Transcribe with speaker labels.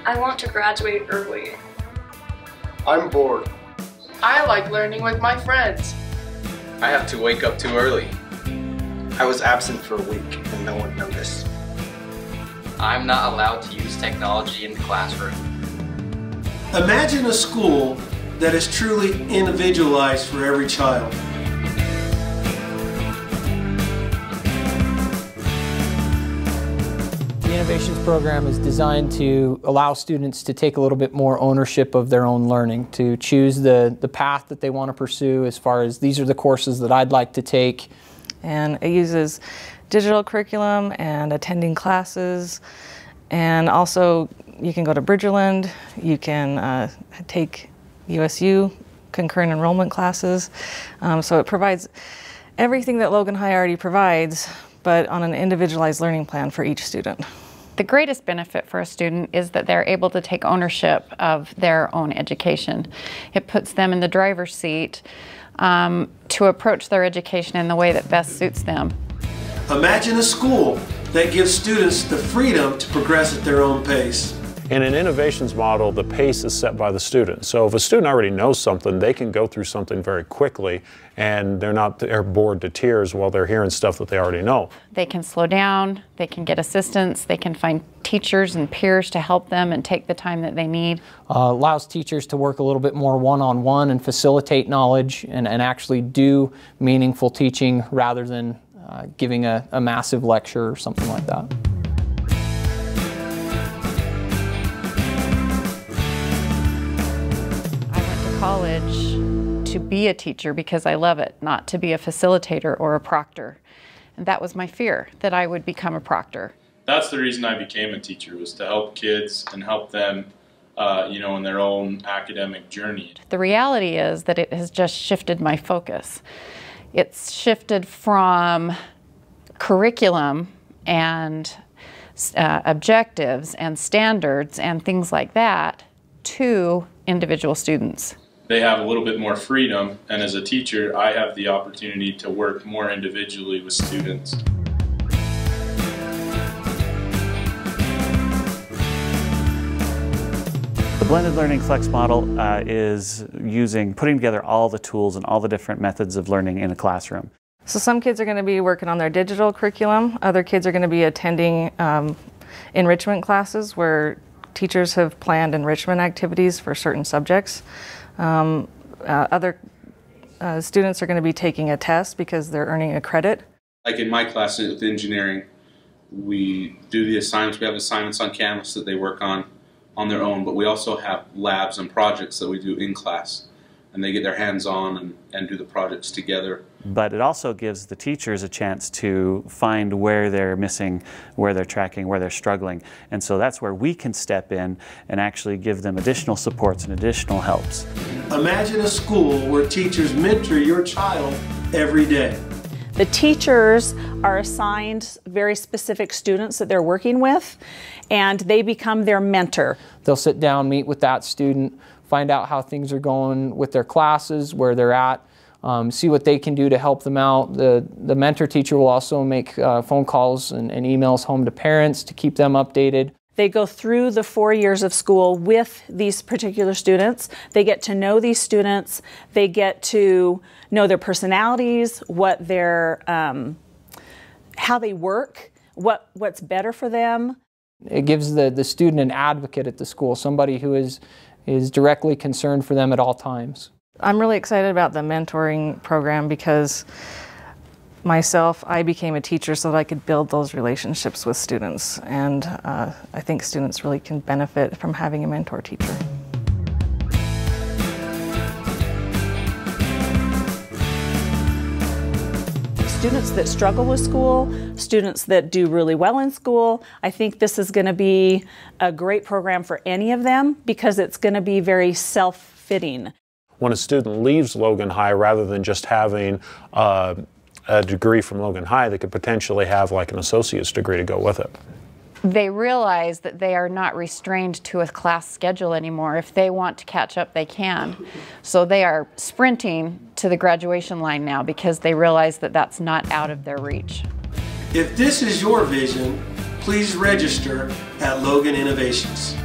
Speaker 1: I want to graduate early.
Speaker 2: I'm bored.
Speaker 3: I like learning with my friends.
Speaker 4: I have to wake up too early.
Speaker 2: I was absent for a week and no one noticed.
Speaker 4: I'm not allowed to use technology in the classroom.
Speaker 5: Imagine a school that is truly individualized for every child.
Speaker 6: The Innovations program is designed to allow students to take a little bit more ownership of their own learning, to choose the path that they want to pursue as far as these are the courses that I'd like to take.
Speaker 7: And it uses digital curriculum and attending classes, and also you can go to Bridgerland, you can take USU concurrent enrollment classes. So it provides everything that Logan High already provides, but on an individualized learning plan for each student.
Speaker 8: The greatest benefit for a student is that they're able to take ownership of their own education. It puts them in the driver's seat to approach their education in the way that best suits them.
Speaker 5: Imagine a school that gives students the freedom to progress at their own pace.
Speaker 9: In an innovations model, the pace is set by the student. So if a student already knows something, they can go through something very quickly and they're bored to tears while they're hearing stuff that they already know.
Speaker 8: They can slow down, they can get assistance, they can find teachers and peers to help them and take the time that they need.
Speaker 6: Allows teachers to work a little bit more one-on-one and facilitate knowledge and actually do meaningful teaching rather than giving a massive lecture or something like that.
Speaker 8: College to be a teacher because I love it, not to be a facilitator or a proctor. And that was my fear, that I would become a proctor.
Speaker 10: That's the reason I became a teacher, was to help kids and help them, in their own academic journey.
Speaker 8: The reality is that it has just shifted my focus. It's shifted from curriculum and objectives and standards and things like that to individual students.
Speaker 10: They have a little bit more freedom, and as a teacher, I have the opportunity to work more individually with students.
Speaker 11: The blended learning flex model is putting together all the tools and all the different methods of learning in a classroom.
Speaker 7: So some kids are going to be working on their digital curriculum, other kids are going to be attending enrichment classes where teachers have planned enrichment activities for certain subjects. Other students are going to be taking a test because they're earning a credit.
Speaker 10: Like in my class with engineering, we do the assignments. We have assignments on Canvas that they work on their own, but we also have labs and projects that we do in class. And they get their hands on and do the projects together.
Speaker 11: But it also gives the teachers a chance to find where they're missing, where they're tracking, where they're struggling. And so that's where we can step in and actually give them additional supports and additional helps.
Speaker 5: Imagine a school where teachers mentor your child every day.
Speaker 12: The teachers are assigned very specific students that they're working with, and they become their mentor.
Speaker 6: They'll sit down, meet with that student, find out how things are going with their classes, where they're at, see what they can do to help them out. The mentor teacher will also make phone calls and emails home to parents to keep them updated.
Speaker 12: They go through the 4 years of school with these particular students. They get to know these students. They get to know their personalities, what their, how they work, what's better for them.
Speaker 6: It gives the student an advocate at the school, somebody who is directly concerned for them at all times.
Speaker 7: I'm really excited about the mentoring program because I became a teacher so that I could build those relationships with students, and I think students really can benefit from having a mentor teacher.
Speaker 12: Students that struggle with school, students that do really well in school, I think this is going to be a great program for any of them because it's going to be very self-fitting.
Speaker 9: When a student leaves Logan High, rather than just having a degree from Logan High, they could potentially have like an associate's degree to go with it.
Speaker 8: They realize that they are not restrained to a class schedule anymore. If they want to catch up, they can. So they are sprinting to the graduation line now because they realize that that's not out of their reach.
Speaker 5: If this is your vision, please register at Logan Innovations.